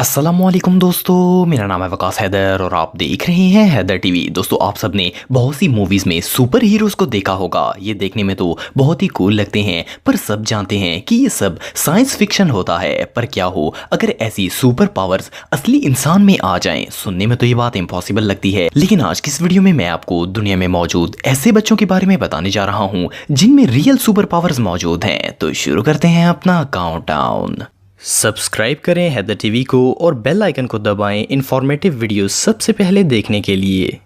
अस्सलामुअलैकुम दोस्तों, मेरा नाम है वकास हैदर और आप देख रहे हैं हैदर टीवी। दोस्तों, आप सबने बहुत सी मूवीज़ में सुपर हीरोज़ को देखा होगा। ये देखने में तो बहुत ही कूल लगते हैं, पर सब जानते हैं कि ये सब साइंस फिक्शन होता है। पर क्या हो अगर ऐसी सुपर पावर्स असली इंसान में आ जाएं? सुनने में तो ये बात इम्पॉसिबल लगती है, लेकिन आज की इस वीडियो में मैं आपको दुनिया में मौजूद ऐसे बच्चों के बारे में बताने जा रहा हूँ जिनमें रियल सुपर पावर्स मौजूद हैं। तो शुरू करते हैं अपना काउंटडाउन। सब्सक्राइब करें हैदर टीवी को और बेल आइकन को दबाएं इंफॉर्मेटिव वीडियो सबसे पहले देखने के लिए।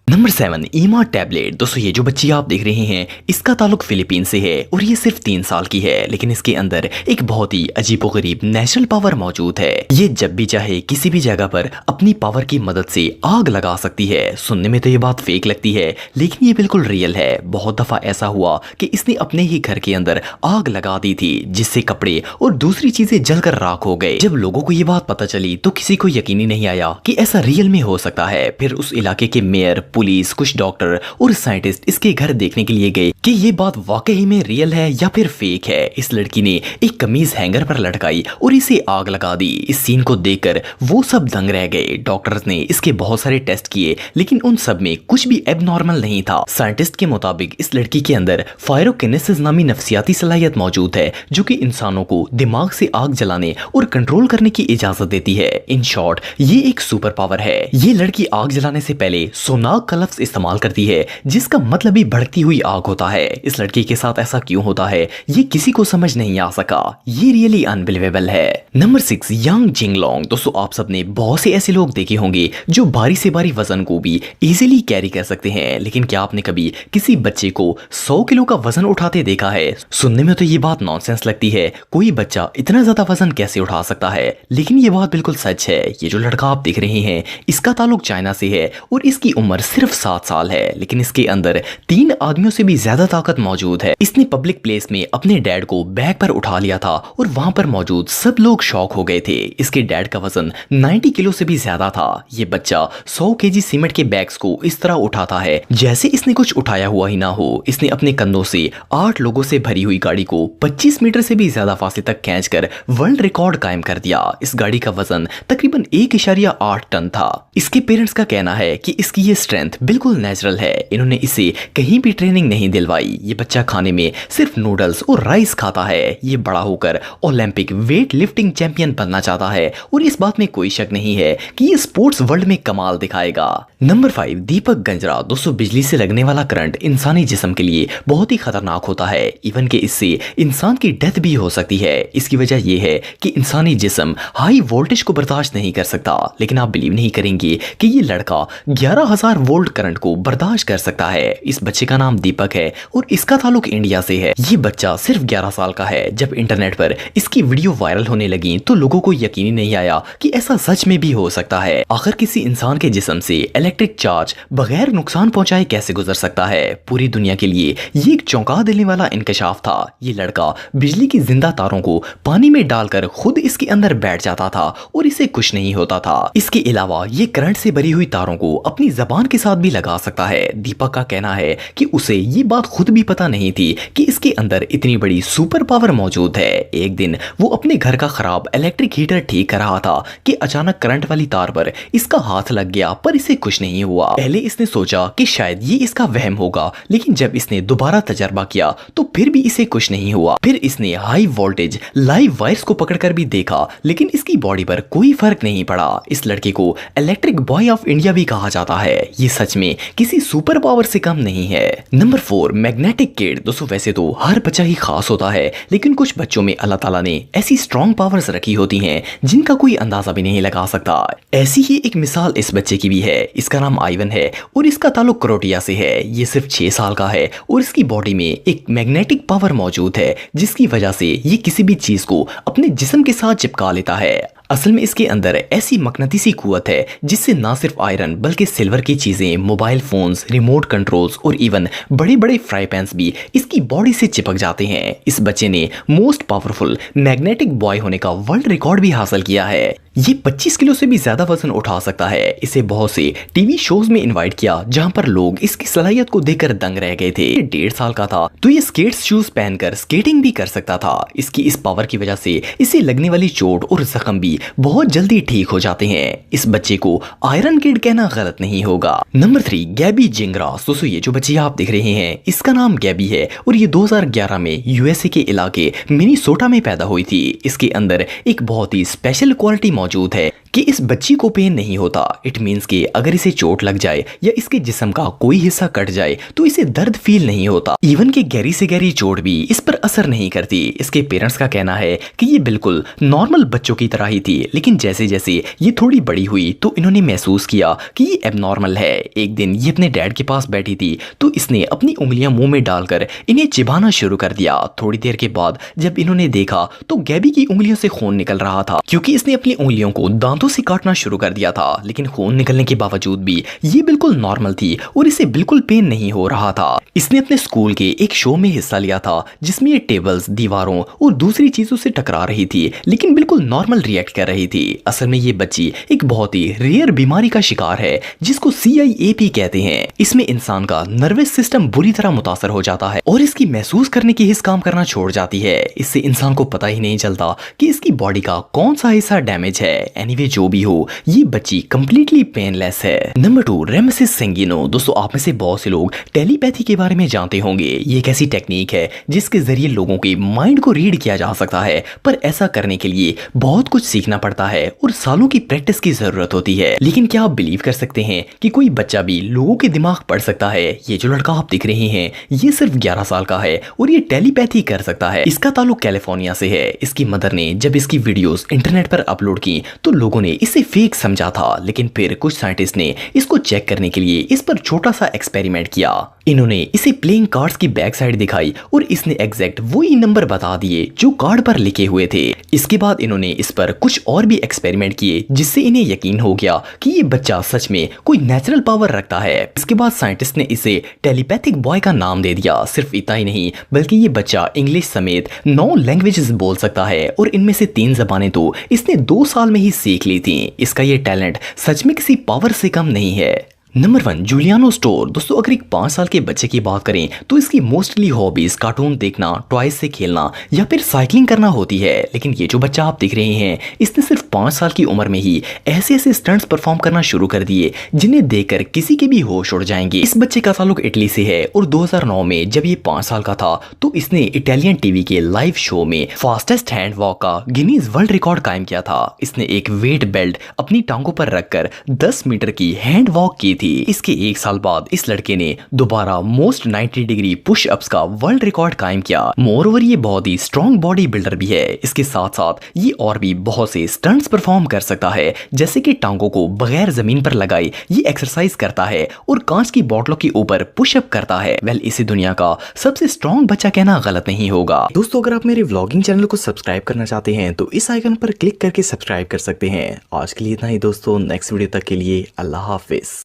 नंबर 7, ईमा टैबलेट। दोस्तों, ये जो बच्ची आप देख रहे हैं इसका ताल्लुक फिलीपीन से है और ये सिर्फ 3 साल की है, लेकिन इसके अंदर एक बहुत ही अजीबोगरीब नेचुरल पावर मौजूद है। ये जब भी चाहे किसी भी जगह पर अपनी पावर की मदद से आग लगा सकती है। सुनने में तो ये बात फेक लगती है, लेकिन ये बिल्कुल रियल है। बहुत दफा ऐसा हुआ कि इसने अपने ही घर के अंदर आग लगा दी थी, जिससे कपड़े और दूसरी चीजें जलकर राख हो गए। जब लोगों को ये बात पता चली तो किसी को यकीन ही नहीं आया कि ऐसा रियल में हो सकता है। फिर उस इलाके के मेयर, पुलिस, कुछ डॉक्टर और साइंटिस्ट इसके घर देखने के लिए गए कि ये बात वाकई में रियल है या फिर फेक है। इस लड़की ने एक कमीज हैंगर पर लटकाई और इसे आग लगा दी। इस सीन को देखकर वो सब दंग रह गए। डॉक्टर्स ने इसके बहुत सारे टेस्ट किए, लेकिन उन सब में कुछ भी एबनॉर्मल नहीं था। साइंटिस्ट के मुताबिक इस लड़की के अंदर फायरोकिनेसिस नामी नफ्सियाती सलाहियत मौजूद है, जो कि इंसानों को दिमाग से आग जलाने और कंट्रोल करने की इजाजत देती है। इन शॉर्ट, ये एक सुपर पावर है। ये लड़की आग जलाने से पहले सोनाग का लफ्ज इस्तेमाल करती है, जिसका मतलब ही बढ़ती हुई आग होता है। इस लड़की के साथ ऐसा क्यों होता है ये किसी को समझ नहीं आ सका। ये रियली अनबिलीवेबल है। नंबर 6, यांग जिंगलोंग। दोस्तों, आप सबने बहुत से ऐसे लोग देखे होंगे जो भारी से भारी वजन को भी इजीली कैरी कर सकते हैं, लेकिन क्या आपने कभी किसी बच्चे को 100 किलो का वजन उठाते देखा है? सुनने में तो ये बात नॉनसेंस लगती है, कोई बच्चा इतना ज्यादा वजन कैसे उठा सकता है, लेकिन ये बात बिल्कुल सच है। ये जो लड़का आप देख रहे हैं इसका ताल्लुक चाइना से है और इसकी उम्र सिर्फ 7 साल है, लेकिन इसके अंदर 3 आदमियों से भी ज्यादा ताकत मौजूद है। इसने पब्लिक प्लेस में अपने डैड को बैग पर उठा लिया था और वहां पर मौजूद सब लोग शॉक हो गए थे। इसके डैड का वजन 90 किलो से भी ज्यादा था। ये बच्चा 100 केजी सीमेंट के बैग्स को इस तरह उठाता है जैसे इसने कुछ उठाया हुआ ही ना हो। इसने अपने कंधों से 8 लोगों से भरी हुई गाड़ी को 25 मीटर से भी ज्यादा फासले तक खींचकर वर्ल्ड रिकॉर्ड कायम कर दिया। इस गाड़ी का वजन तकरीबन 1.8 टन था। इसके पेरेंट्स का कहना है कि इसकी ये स्ट्रेंथ बिल्कुल नेचुरल है, इन्होंने इसे कहीं भी ट्रेनिंग नहीं दिलवाई। ये बच्चा खाने में सिर्फ नूडल्स और राइस खाता है। ये बड़ा होकर ओलंपिक वेट लिफ्टिंग चैंपियन बनना चाहता है और इस बात में कोई शक नहीं है कि ये स्पोर्ट्स वर्ल्ड में कमाल दिखाएगा। नंबर 5, दीपक गंजरा। दोस्तों, बिजली से लगने वाला करंट इंसानी जिस्म के लिए बहुत ही खतरनाक होता है, इवन कि इससे इंसान की डेथ भी हो सकती है। इसकी वजह यह है कि इंसानी जिस्म हाई वोल्टेज को बर्दाश्त नहीं कर सकता, लेकिन आप बिलीव नहीं करेंगे कि ये लड़का 11,000 वोल्ट करंट को बर्दाश्त कर सकता है। इस बच्चे का नाम दीपक है और इसका ताल्लुक इंडिया से है। ये बच्चा सिर्फ 11 साल का है। जब इंटरनेट पर इसकी वीडियो वायरल होने लगी तो लोगों को यकीन ही नहीं आया कि ऐसा सच में भी हो सकता है। आखिर किसी इंसान के जिस्म से इलेक्ट्रिक चार्ज बगैर नुकसान पहुंचाए कैसे गुजर सकता है? पूरी दुनिया के लिए ये एक चौंका देने वाला इंकशाफ था। ये लड़का बिजली की जिंदा तारों को पानी में डालकर खुद इसके अंदर बैठ जाता था और इसे कुछ नहीं होता था। इसके अलावा ये करंट से भरी हुई तारों को अपनी जबान के साथ भी लगा सकता है। दीपक का कहना है कि उसे ये बात खुद भी पता नहीं थी कि इसके अंदर इतनी बड़ी सुपर पावर मौजूद है। एक दिन वो अपने घर का खराब इलेक्ट्रिक हीटर ठीक कर रहा था कि अचानक करंट वाली तार पर इसका हाथ लग गया, पर इसे कुछ नहीं हुआ। पहले इसने सोचा कि शायद ये इसका वहम होगा, लेकिन जब इसने दोबारा तजर्बा किया तो फिर भी इसे कुछ नहीं हुआ। फिर इसने हाई वोल्टेज लाइव वायर्स को पकड़कर भी देखा, लेकिन इसकी बॉडी पर कोई फर्क नहीं पड़ा। इस लड़के को इलेक्ट्रिक बॉय ऑफ इंडिया भी कहा जाता है। ये सच में किसी सुपर पावर से कम नहीं है। Number 4, magnetic kid. दोस्तों, वैसे तो हर बच्चा ही खास होता है, लेकिन कुछ बच्चों में अल्लाह ताला ने ऐसी स्ट्रॉन्ग पावर्स रखी होती हैं जिनका कोई अंदाजा भी नहीं लगा सकता। ऐसी ही एक मिसाल इस बच्चे की भी है। इसका नाम आइवन है और इसका ताल्लुक क्रोएशिया से है। ये सिर्फ 6 साल का है और इसकी बॉडी में एक मैग्नेटिक पावर मौजूद है, जिसकी वजह से ये किसी भी चीज को अपने जिस्म के साथ चिपका लेता है। असल में इसके अंदर ऐसी मकनतीसी कुव्वत है जिससे ना सिर्फ आयरन बल्कि सिल्वर की चीजें, मोबाइल फोन्स, रिमोट कंट्रोल्स और इवन बड़े बड़े फ्राई पैन्स भी इसकी बॉडी से चिपक जाते हैं। इस बच्चे ने मोस्ट पावरफुल मैग्नेटिक बॉय होने का वर्ल्ड रिकॉर्ड भी हासिल किया है। ये 25 किलो से भी ज्यादा वजन उठा सकता है। इसे बहुत से टीवी शोज में इनवाइट किया जहां पर लोग इसकी सलाहियत को देखकर दंग रह गए थे। 1.5 साल का था तो ये स्केट्स शूज पहनकर स्केटिंग भी कर सकता था। इसकी इस पावर की वजह से इसे लगने वाली चोट और जख्म भी भी बहुत जल्दी ठीक हो जाते हैं। इस बच्चे को आयरन किड कहना गलत नहीं होगा। नंबर 3, गैबी जिंगरास। दोस्तों ये जो बच्ची आप देख रहे हैं इसका नाम गैबी है और ये 2011 में यूएसए के इलाके मिनीसोटा में पैदा हुई थी। इसके अंदर एक बहुत ही स्पेशल क्वालिटी मौजूद है कि इस बच्ची को पेन नहीं होता। इट मीन्स कि अगर इसे चोट लग जाए या इसके जिस्म का कोई हिस्सा कट जाए तो इसे दर्द फील नहीं होता। इवन कि गहरी से गहरी चोट भी इस पर असर नहीं करती। इसके पेरेंट्स का कहना है कि ये बिल्कुल नॉर्मल बच्चों की तरह ही थी, लेकिन जैसे जैसे ये थोड़ी बड़ी हुई तो इन्होंने महसूस किया कि ये एबनॉर्मल है। एक दिन ये अपने डैड के पास बैठी थी तो इसने अपनी उंगलियां मुंह में डालकर इन्हें चिबाना शुरू कर दिया। थोड़ी देर के बाद जब इन्होंने देखा तो गैबी की उंगलियों से खून निकल रहा था क्योंकि इसने अपनी उंगलियों को दांतों से काटना शुरू कर दिया था। लेकिन खून निकलने के बावजूद भी ये बिल्कुल नॉर्मल थी और इसे बिल्कुल पेन नहीं हो रहा था। इसने अपने स्कूल के एक शो में हिस्सा लिया था जिसमें ये टेबल्स, दीवारों और दूसरी चीजों से टकरा रही थी लेकिन बिल्कुल नॉर्मल रिएक्ट कर रही थी। असल में ये बच्ची एक बहुत ही रेयर बीमारी का शिकार है जिसको CIAP कहते हैं। इसमें इंसान का नर्वस सिस्टम बुरी तरह मुतासर हो जाता है और इसकी महसूस करने की हिस्स काम करना छोड़ जाती है। इससे इंसान को पता ही नहीं चलता कि इसकी बॉडी का कौन सा हिस्सा डैमेज है। एनीवे जो भी हो ये बच्ची कंप्लीटली पेनलेस है। नंबर 2, रेमसिस सेंगिनो। दोस्तों आप में से बहुत से लोग टेलीपैथी के बारे में जानते होंगे। ये एक ऐसी टेक्निक है जिसके जरिए लोगों के माइंड को रीड किया जा सकता है, पर ऐसा करने के लिए बहुत कुछ सीखना पड़ता है और सालों की प्रैक्टिस की जरूरत होती है। लेकिन क्या आप बिलीव कर सकते हैं कि कोई बच्चा भी लोगों के दिमाग पढ़ सकता है? ये जो लड़का आप दिख रहे हैं ये सिर्फ 11 साल का है और ये टेलीपैथी कर सकता है। इसका ताल्लुक कैलिफोर्निया से है। इसकी मदर ने जब इसकी वीडियोस इंटरनेट पर अपलोड की तो लोगों ने इसे फेक समझा था, लेकिन फिर कुछ साइंटिस्ट ने इसको चेक करने के लिए इस पर छोटा सा एक्सपेरिमेंट किया। इन्होंने इसे प्लेइंग कार्ड्स की बैक साइड दिखाई और इसने एग्जैक्ट वही नंबर बता दिए जो कार्ड पर लिखे हुए थे। इसके बाद इन्होंने इस पर कुछ और भी एक्सपेरिमेंट किए जिससे इन्हें यकीन हो गया कि ये बच्चा सच में कोई नेचुरल पावर रखता है। इसके बाद साइंटिस्ट ने इसे टेलीपैथिक बॉय का नाम दे दिया। सिर्फ इतना ही नहीं बल्कि ये बच्चा इंग्लिश समेत 9 लैंग्वेजेस बोल सकता है और इनमें से 3 जबानें तो इसने 2 साल में ही सीख ली थी। इसका ये टैलेंट सच में किसी पावर से कम नहीं है। Number 1, Giuliano store. दोस्तों अगर एक 5 साल के बच्चे की बात करें तो इसकी मोस्टली हॉबीज कार्टून देखना, टॉयज से खेलना या फिर साइकिलिंग करना होती है। लेकिन ये जो बच्चा आप दिख रहे हैं इसने सिर्फ 5 साल की उम्र में ही ऐसे ऐसे स्टंट्स परफॉर्म करना शुरू कर दिए जिन्हें देखकर किसी के भी होश उड़ जाएंगे। इस बच्चे का ताल्लुक इटली से है और 2009 में जब ये 5 साल का था तो इसने इटालियन टीवी के लाइव शो में फास्टेस्ट हैंड वॉक का गिनीज वर्ल्ड रिकॉर्ड कायम किया था। इसने एक वेट बेल्ट अपनी टांगों पर रखकर 10 मीटर की हैंड वॉक की थी। इसके 1 साल बाद इस लड़के ने दोबारा मोस्ट 90 डिग्री पुश अप्स का वर्ल्ड रिकॉर्ड कायम किया। मोरओवर ये बहुत ही स्ट्रॉन्ग बॉडी बिल्डर भी है। इसके साथ साथ ये और भी बहुत से स्टंट्स परफॉर्म कर सकता है, जैसे कि टांगों को बगैर जमीन पर लगाए ये एक्सरसाइज करता है और कांच की बोतलों के ऊपर पुशअप करता है। वेल इसे दुनिया का सबसे स्ट्रॉन्ग बच्चा कहना गलत नहीं होगा। दोस्तों अगर आप मेरे व्लॉगिंग चैनल को सब्सक्राइब करना चाहते हैं तो इस आइकन पर क्लिक करके सब्सक्राइब कर सकते हैं। आज के लिए इतना ही दोस्तों, नेक्स्ट वीडियो तक के लिए अल्लाह हाफिज।